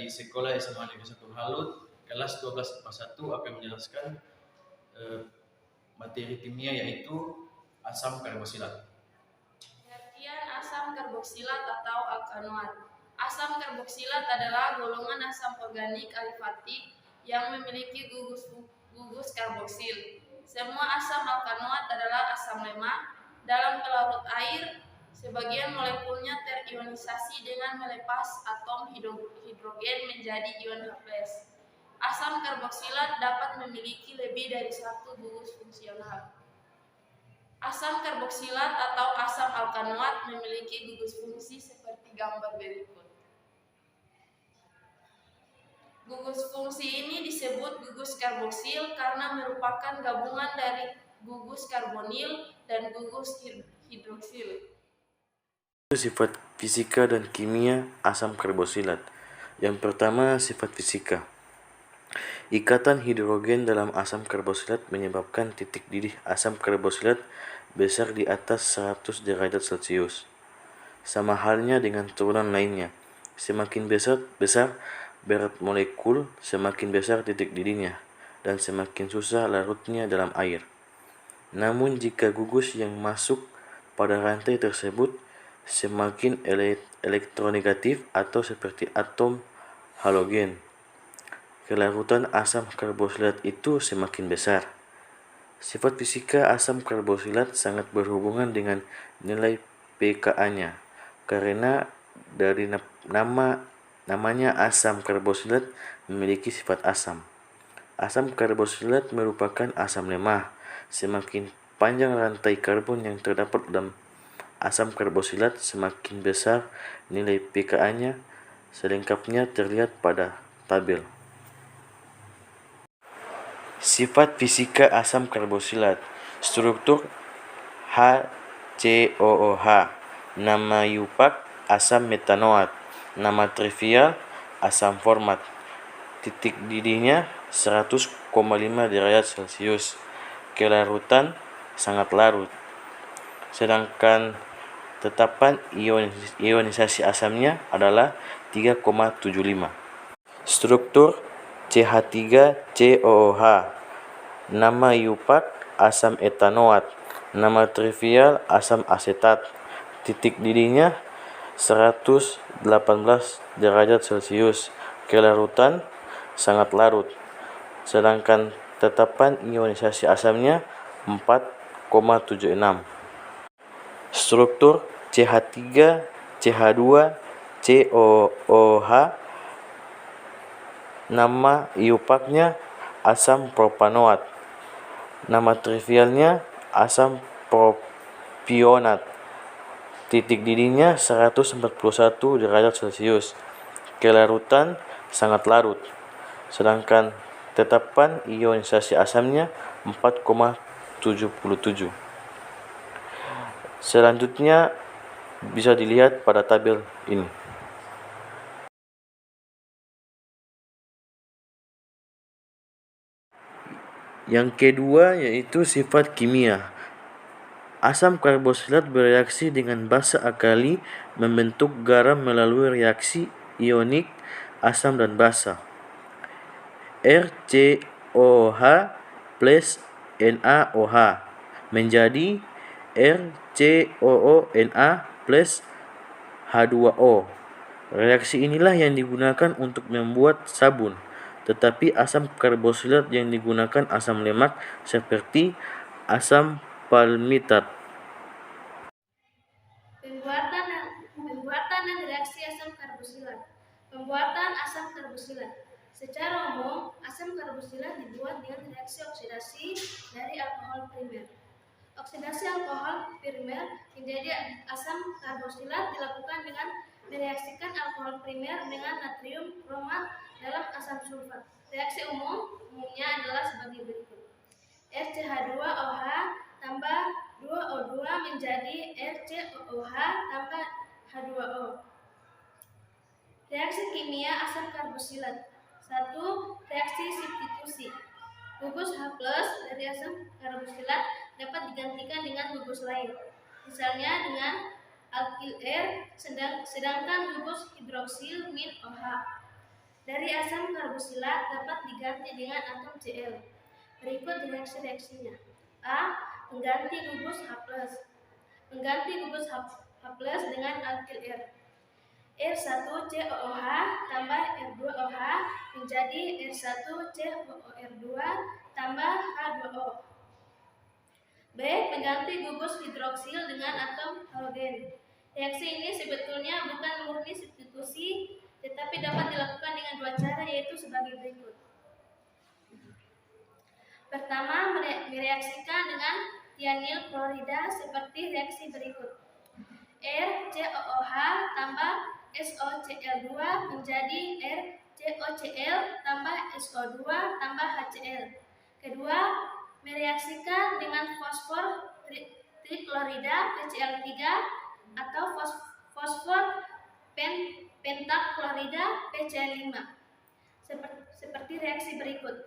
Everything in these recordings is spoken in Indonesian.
Sekolah SMA Negeri 1 Halut, kelas 12 IPA 1 akan menjelaskan materi kimia yaitu asam karboksilat. Pengertian asam karboksilat atau alkanoat. Asam karboksilat adalah golongan asam organik alifatik yang memiliki gugus karboksil. Semua asam alkanoat adalah asam lemak. Dalam pelarut air, sebagian molekulnya terionisasi dengan melepas atom hidrogen menjadi ion H+. Asam karboksilat dapat memiliki lebih dari satu gugus fungsional. Asam karboksilat atau asam alkanoat memiliki gugus fungsi seperti gambar berikut. Gugus fungsi ini disebut gugus karboksil karena merupakan gabungan dari gugus karbonil dan gugus hidroksil. Sifat fisika dan kimia asam karboksilat. Yang pertama, sifat fisika. Ikatan hidrogen dalam asam karboksilat menyebabkan titik didih asam karboksilat besar di atas 100 derajat Celcius. Sama halnya dengan turunan lainnya. Semakin besar berat molekul, semakin besar titik didihnya, dan semakin susah larutnya dalam air. Namun jika gugus yang masuk pada rantai tersebut semakin elektronegatif atau seperti atom halogen, kelarutan asam karboksilat itu semakin besar. Sifat fisika asam karboksilat sangat berhubungan dengan nilai pKa-nya, karena dari namanya asam karboksilat memiliki sifat asam. Asam karboksilat merupakan asam lemah. Semakin panjang rantai karbon yang terdapat dalam asam karboksilat, semakin besar nilai pKa-nya. Selengkapnya terlihat pada tabel. Sifat fisika asam karboksilat. Struktur HCOOH. Nama IUPAC asam metanoat. Nama trivial asam format. Titik didihnya 100,5 derajat Celcius. Kelarutan sangat larut. Sedangkan tetapan ionisasi asamnya adalah 3,75. Struktur CH3COOH. Nama IUPAC asam etanoat. Nama trivial asam asetat. Titik didihnya 118 derajat Celcius. Kelarutan sangat larut. Sedangkan tetapan ionisasi asamnya 4,76. Struktur CH3, CH2, COOH. Nama IUPAC-nya asam propanoat. Nama trivialnya asam propionat. Titik didihnya 141 derajat Celcius. Kelarutan sangat larut. Sedangkan tetapan ionisasi asamnya 4,77. Selanjutnya bisa dilihat pada tabel ini. Yang kedua yaitu sifat kimia. Asam karboksilat bereaksi dengan basa alkali membentuk garam melalui reaksi ionik asam dan basa. RCOH plus NaOH menjadi RCOONa plus H2O. Reaksi inilah yang digunakan untuk membuat sabun, tetapi asam karboksilat yang digunakan asam lemak seperti asam palmitat. Pembuatan dan reaksi asam karboksilat. Pembuatan asam karboksilat. Secara umum, asam karboksilat dibuat dengan reaksi oksidasi dari alkohol primer. Oksidasi alkohol primer menjadi asam karboksilat dilakukan dengan mereaksikan alkohol primer dengan natrium kromat dalam asam sulfat. Reaksi umumnya adalah sebagai berikut. RCH2OH tambah 2O2 menjadi RCOOH tambah H2O. Reaksi kimia asam karboksilat. 1. Reaksi substitusi. Gugus H+ dari asam karboksilat dapat digantikan dengan gugus lain, misalnya dengan alkil R, sedangkan gugus hidroksil min OH. dari asam karboksilat dapat diganti dengan atom Cl. Berikut reaksi-reaksinya. A. Mengganti gugus H+. Mengganti gugus H+ dengan alkil R. R1COOH tambah R2OH menjadi R1COOR2 tambah H2O. B. Mengganti gugus hidroksil dengan atom halogen. Reaksi ini sebetulnya bukan murni substitusi, tetapi dapat dilakukan dengan dua cara, yaitu sebagai berikut. Pertama, mereaksikan dengan tianyl klorida seperti reaksi berikut. RCOOH tambah SOCl2 menjadi RCOCl tambah SO2 tambah HCl. Kedua, mereaksikan dengan fosfor triklorida PCl3 atau fosfor pentaklorida PCl5 seperti reaksi berikut.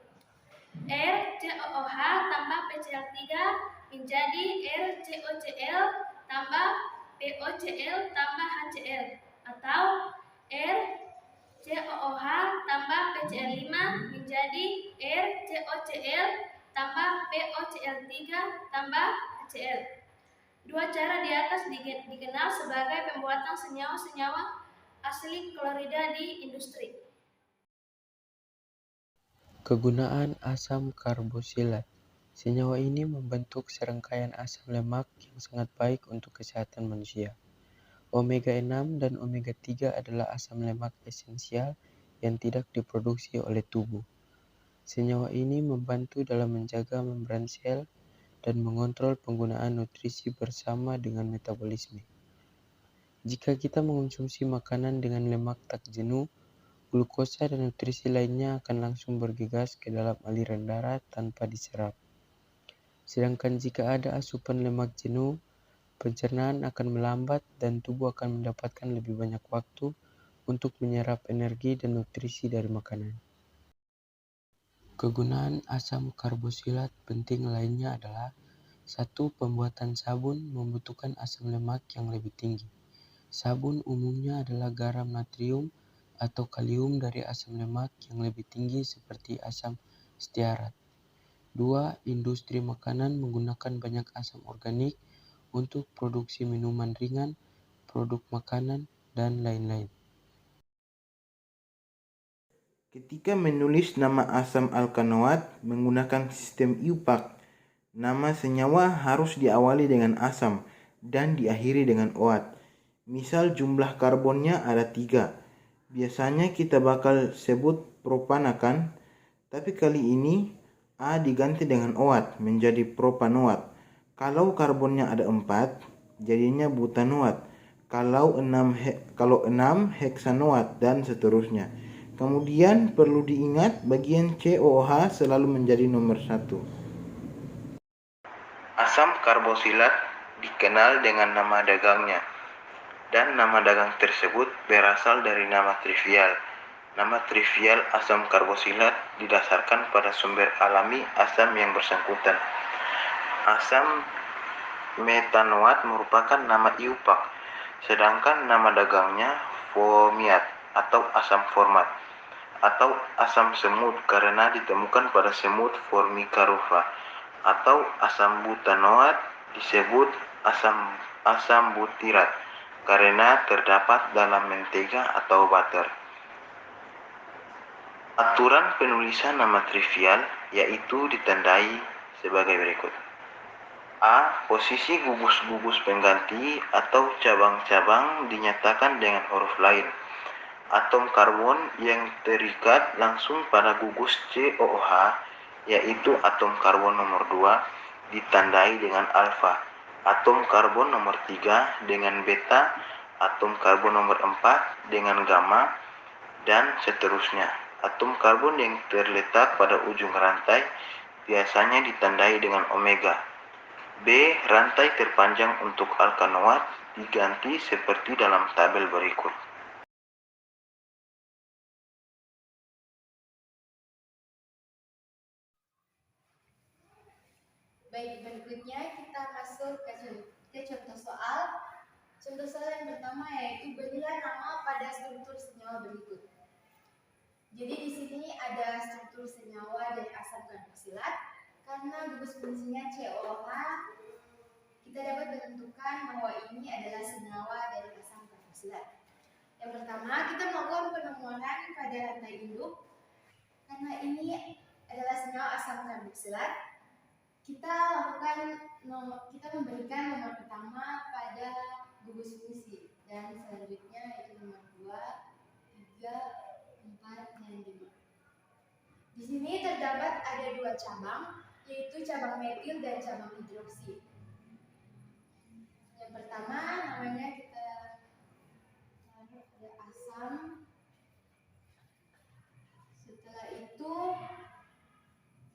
RCOOH tambah PCl3 menjadi RCOCl tambah POCl tambah HCl, atau RCOOH tambah PCl5 menjadi RCOCl tambah POCl3 tambah HCl. Dua cara di atas dikenal sebagai pembuatan senyawa-senyawa asli klorida di industri. Kegunaan asam karboksilat. Senyawa ini membentuk serangkaian asam lemak yang sangat baik untuk kesehatan manusia. Omega 6 dan omega 3 adalah asam lemak esensial yang tidak diproduksi oleh tubuh. Senyawa ini membantu dalam menjaga membran sel dan mengontrol penggunaan nutrisi bersama dengan metabolisme. Jika kita mengonsumsi makanan dengan lemak tak jenuh, glukosa dan nutrisi lainnya akan langsung bergegas ke dalam aliran darah tanpa diserap. Sedangkan jika ada asupan lemak jenuh, pencernaan akan melambat dan tubuh akan mendapatkan lebih banyak waktu untuk menyerap energi dan nutrisi dari makanan. Kegunaan asam karboksilat penting lainnya adalah 1. Pembuatan sabun membutuhkan asam lemak yang lebih tinggi. Sabun umumnya adalah garam natrium atau kalium dari asam lemak yang lebih tinggi seperti asam stearat. 2. Industri makanan menggunakan banyak asam organik untuk produksi minuman ringan, produk makanan, dan lain-lain. Ketika menulis nama asam alkanoat menggunakan sistem IUPAC, nama senyawa harus diawali dengan asam dan diakhiri dengan oat. Misal jumlah karbonnya ada 3. Biasanya kita bakal sebut propanakan, tapi kali ini A diganti dengan OAT menjadi propanoat. Kalau karbonnya ada 4, jadinya butanoat. Kalau 6 heksanoat dan seterusnya. Kemudian perlu diingat bagian COOH selalu menjadi nomor 1. Asam karboksilat dikenal dengan nama dagangnya, dan nama dagang tersebut berasal dari nama trivial. Nama trivial asam karboksilat didasarkan pada sumber alami asam yang bersangkutan. Asam metanoat merupakan nama IUPAC, sedangkan nama dagangnya formiat atau asam format atau asam semut karena ditemukan pada semut Formicarupa, atau asam butanoat disebut asam butirat karena terdapat dalam mentega atau butter. Aturan penulisan nama trivial yaitu ditandai sebagai berikut. A. Posisi gugus-gugus pengganti atau cabang-cabang dinyatakan dengan huruf lain. Atom karbon yang terikat langsung pada gugus COOH, yaitu atom karbon nomor 2, ditandai dengan alfa. Atom karbon nomor 3 dengan beta, atom karbon nomor 4 dengan gamma, dan seterusnya. Atom karbon yang terletak pada ujung rantai biasanya ditandai dengan omega. B. Rantai terpanjang untuk alkanoat diganti seperti dalam tabel berikut. Baik, berikutnya kita masuk ke contoh soal. Contoh soal yang pertama yaitu berilah nama pada struktur senyawa berikut. Jadi di sini ada struktur senyawa dari asam karboksilat. Karena gugus fungsinya COH, kita dapat menentukan bahwa ini adalah senyawa dari asam karboksilat. Yang pertama, kita melakukan penomoran pada rantai induk. Karena ini adalah senyawa asam karboksilat, kita memberikan nomor pertama pada gugus fungsi, dan selanjutnya yaitu nomor 2, 3, 4, dan 5. Di sini terdapat ada 2 cabang, yaitu cabang metil dan cabang hidroksi. Yang pertama namanya kita taruh ada asam. Setelah itu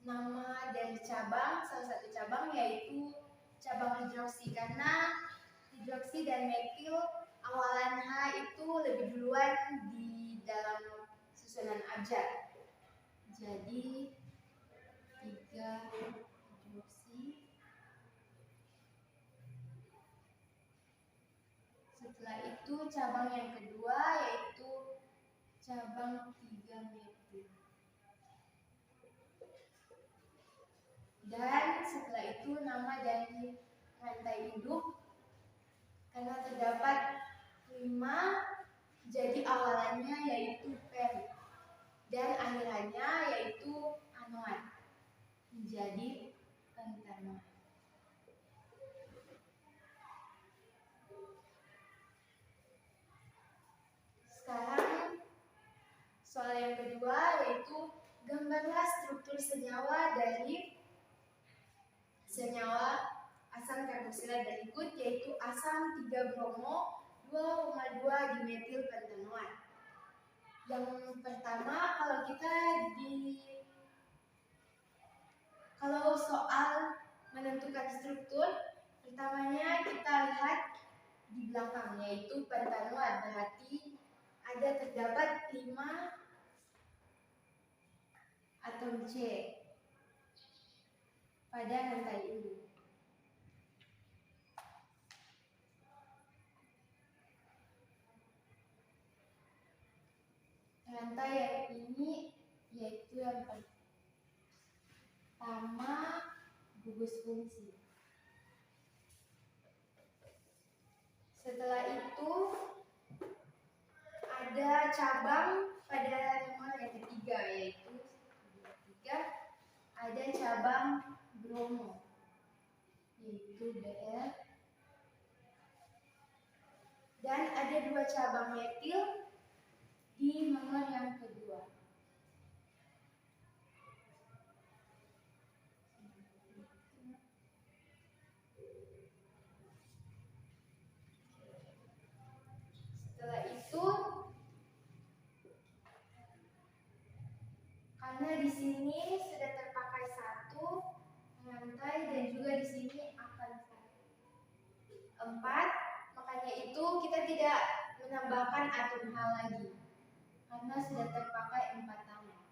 nama dari cabang, salah satu cabang yaitu cabang hidroksi, karena hidroksi dan metil awalan H itu lebih duluan di dalam susunan abjad. Jadi 3 hidroksi. Setelah itu cabang yang kedua yaitu cabang 3 metil. Dan setelah itu nama dari rantai induk, karena terdapat 5, jadi awalannya yaitu pen dan akhirannya yaitu anoat, menjadi pentanoat. Sekarang soal yang kedua yaitu gambarlah struktur senyawa dari senyawa asam karboksilat berikut, yaitu asam 3 bromo 2,2 dimetil pentanoat. Yang pertama, kalau soal menentukan struktur, pertamanya kita lihat di belakang, yaitu pentanoat, berarti ada terdapat 5 atom C pada rantai induk. Rantai yang ini yaitu yang pertama gugus fungsi. Setelah itu ada cabang pada nomor yang ketiga, yaitu ada cabang bromo, yaitu Br, dan ada 2 cabang metil di nomor yang kedua. Setelah itu, karena di sini sudah terpakai 1 rantai dan juga di sini akan 4, makanya itu kita tidak menambahkan atom H lagi, karena sudah terpakai 4 tangan.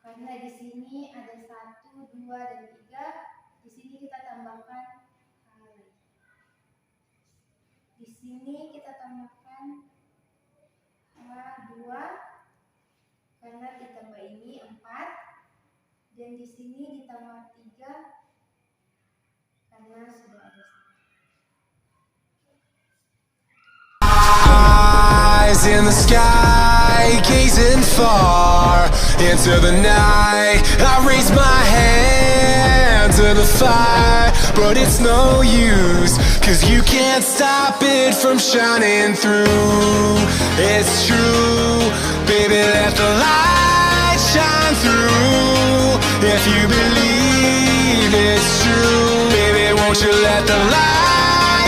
Karena di sini ada 1, 2, dan 3, di sini kita tambahkan H lagi. Di sini kita tambahkan H2, karena ditambah ini 4, dan di sini ditambah 3, karena sudah ada 1. Eyes in the sky, gazing far into the night. I raise my hand to the fire, but it's no use, 'cause you can't stop it from shining through. It's true, baby, let the light shine through. If you believe it's true, baby, won't you let the light